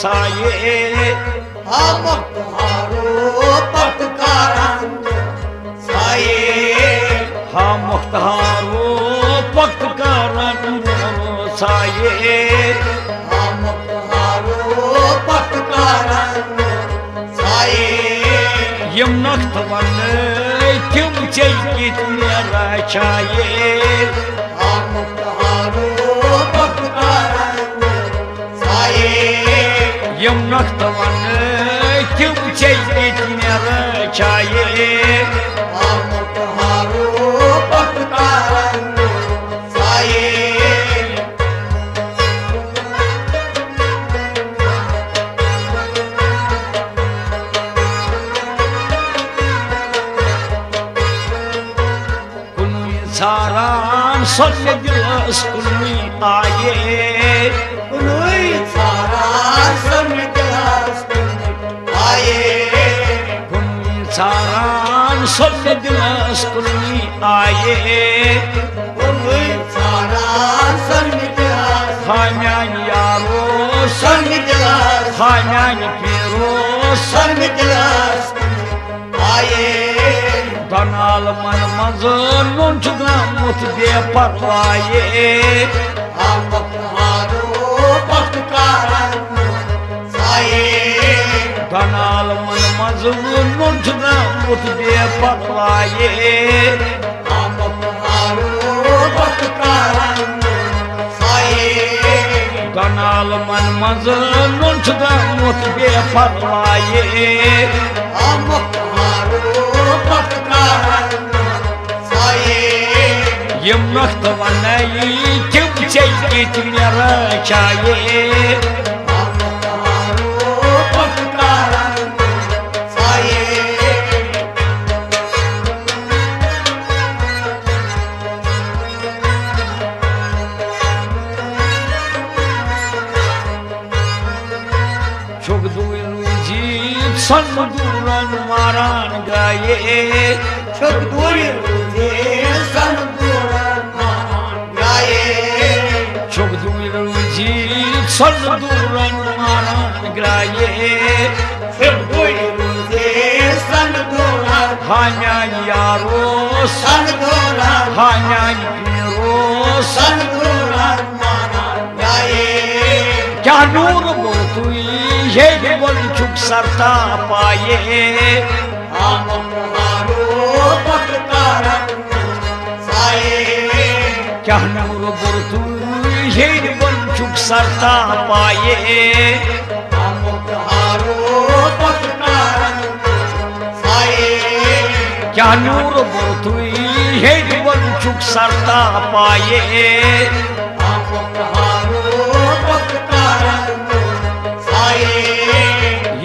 साये हम तुम्हारो पटकारण साये हम मुख्तारो पटकारण साये हम तुम्हारो पटकारण साये यम नख्त वन तिम चेकित मेरा चाये हम तुम्हारो पटकारण साये यम नख्त वन तिम चेकित मेरा चाये हम तुम्हारो पटकारण साये सारान सोने दिलस कुल्मी आये कुनुई सारा सन गिलास आये कुल्मी सारान सोने दिलस कुल्मी आये कुनुई सारा सन गिलास खान्यान यारो सन गिलास खान्यान पीरो सन गिलास आये दनाल मन मजन नुन चुदामुत बेपरवाये हम तुम्हारो पटकारण साये दनाल मन मजन नुन चुदामुत बेपरवाये हम तुम्हारो पटकारण साये दनाल मन मजन नुन चुदामुत बेपरवाये हम तुम्हारो पटकारण साये यम नख्त वनई तिम चेकित मेरा चाये हम तुम्हारो पटकारण साये चुग दुई जीत सन दूरन मारान गाये छुप दूर रुझे सन दूरन मान गाये चुग दुई जीत सन दूरन मारान गाये छुप दूर रुझे सन दूरन हान्यान यारो सन दूरन हान्यान पीरो सन दूरन मान गाये क्या नूर बोतुई ये बोल चुक सरता पाये हम तुम्हारो पटकारण साये क्या नूर बोतु ये बोल चुक सरता पाये हम तुम्हारो पटकारण साये क्या नूर बोतु ये बोल चुक सरता पाये हम तुम्हारो पटकारण साये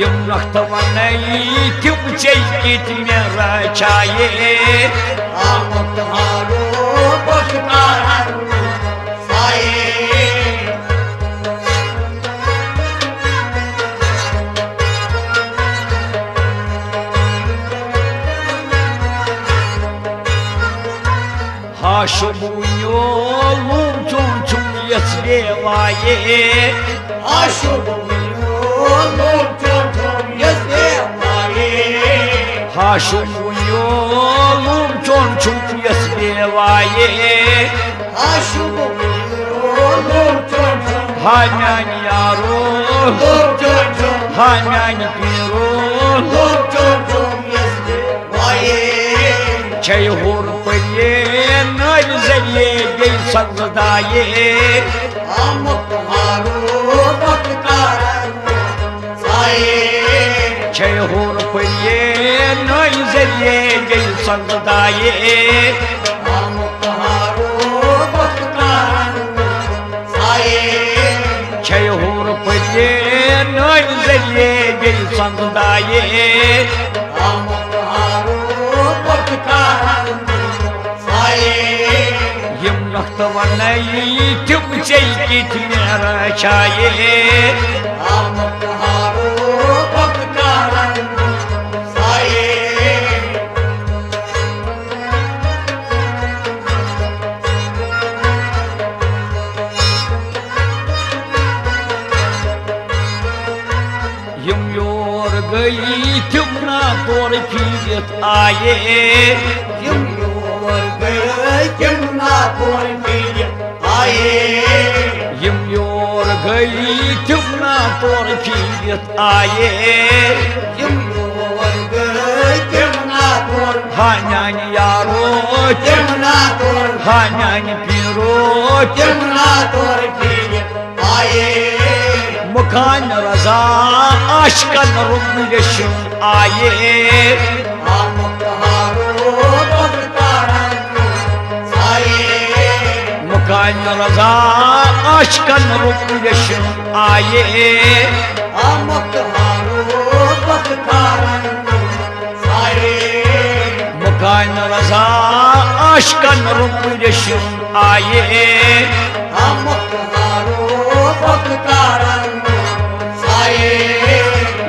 यम नख्त वनई तिम चेकित मेरा चाये हम तुम्हारो पटकारण साये हाशुबुयो लूम चुम चुम यस्वेवाये आशुबुयो लोग चोट यसे माये हाशुबुयो लूम चुम चुम यस्वेवाये आशुबुयो लोग चोट हान्यान यारो लोग चोट हान्यान पीरो लोग चोट यसे माये छय होर पये नर जरिए गई सजदाये हम तुम्हारो पटकारण साये छय होर पये नर जरिए गई सजदाये हम तुम्हारो पटकारण साये छय होर पये नर जरिए गई सजदाये हम तुम्हारो पटकारण साये यम नख्त वनई तिम चेकित मेरा चाये हम तुम्हारो पटकारण साये फिरत आए यम योर गए यम ना तोर फिरत आए यम योर गई तुम ना तोर फिरत आए यम योर गए यम ना तोर हान्यान यारो यम ना तोर हान्यान पीरो यम ना तोर फिरत आए मुखान रजा आशकन रुकन यशुन आए मुखान रजा आशकन रुकन यशुन आए मुखान रजा आशकन रुकन यशुन आए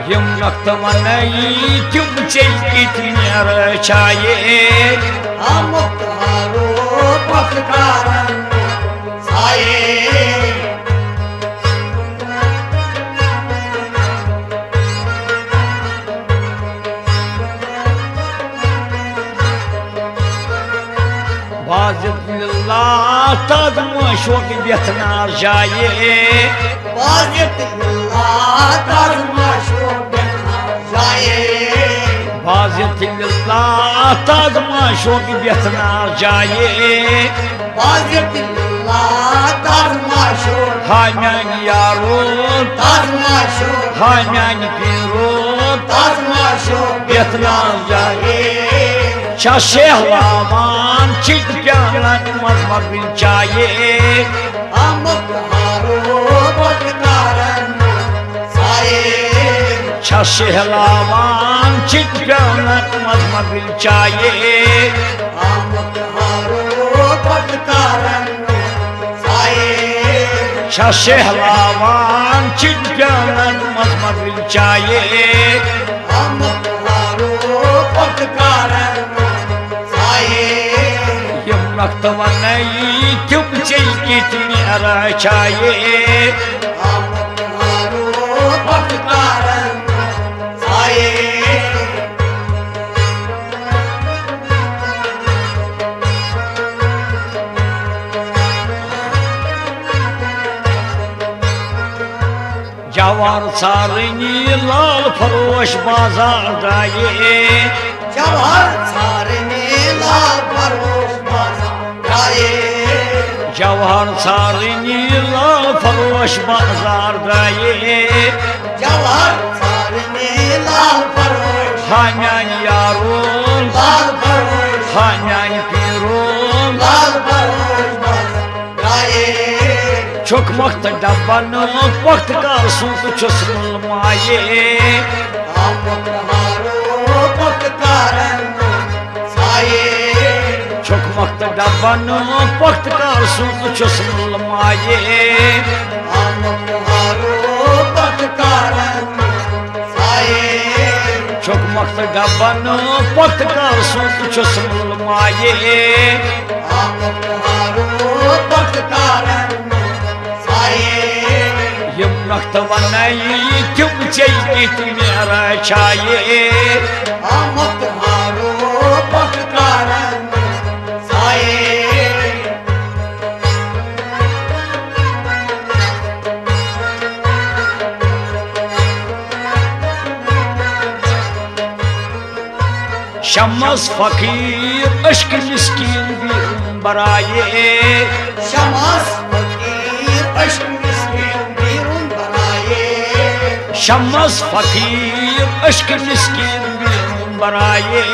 यम नक्त मनई तुम चैकित चाहे बाजित तदम शोक बेथनार जाए बाजित तदम शोक बेथनार जाए हान्यान यारो हान्यान पीरो बेथनार जाए शहलामान चित प्यालन मजमबिल चाहे शहलामान चित प्यालन मजमबिल चाहे शहलामान चित प्यालन मजमबिल चाहे नक्त मनई तुम चैकित चाहे जवार सारनी लाल फरोश बाजार जाए जवार सारनी लाल फरोश जवाहर सारनी लाल फरोश बाजार जाए जवाहर सारनी लाल फरोश हान्यान यारो लाल फरोश हान्यान पीरो लाल फरोश जाए चुक वक्त डब्बन वक्त कार सूत चुस माये चुक वक्त डब्बन वक्त कार सूत चुस माये चुक वक्त डब्बन वक्त कार सूत चुस माये यम नक्त मनई तुम चैकित चाहे शमस फकीर अश्क मिस्कीन भी बराए शमस फकीर अश्क मिस्कीन भी बराए शमस फकीर अश्क मिस्कीन भी बराए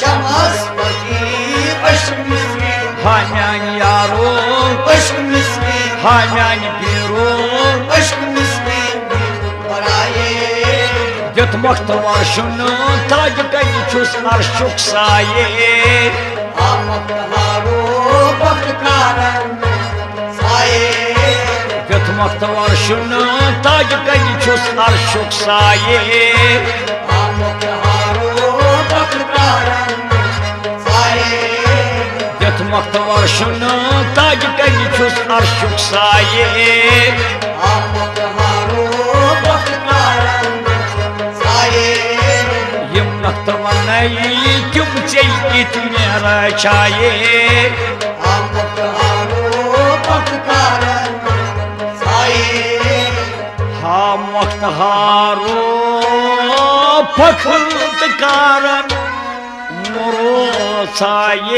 शमस फकीर अश्क मिस्कीन हान्यान यारो अश्क मिस्कीन हान्यान पीरो अश्क मिस्कीन भी बराए दित वक्त वर्षन ताज कई छुस अर्शुक साये दित वक्त वर्षन ताज कई छुस अर्शुक साये दित वक्त वर्षन ताज कई छुस अर्शुक साये यम नक्त इतने रचाए अमुक हारो पटकारन साये हम वक्त हारो फखत कारण मोरो साये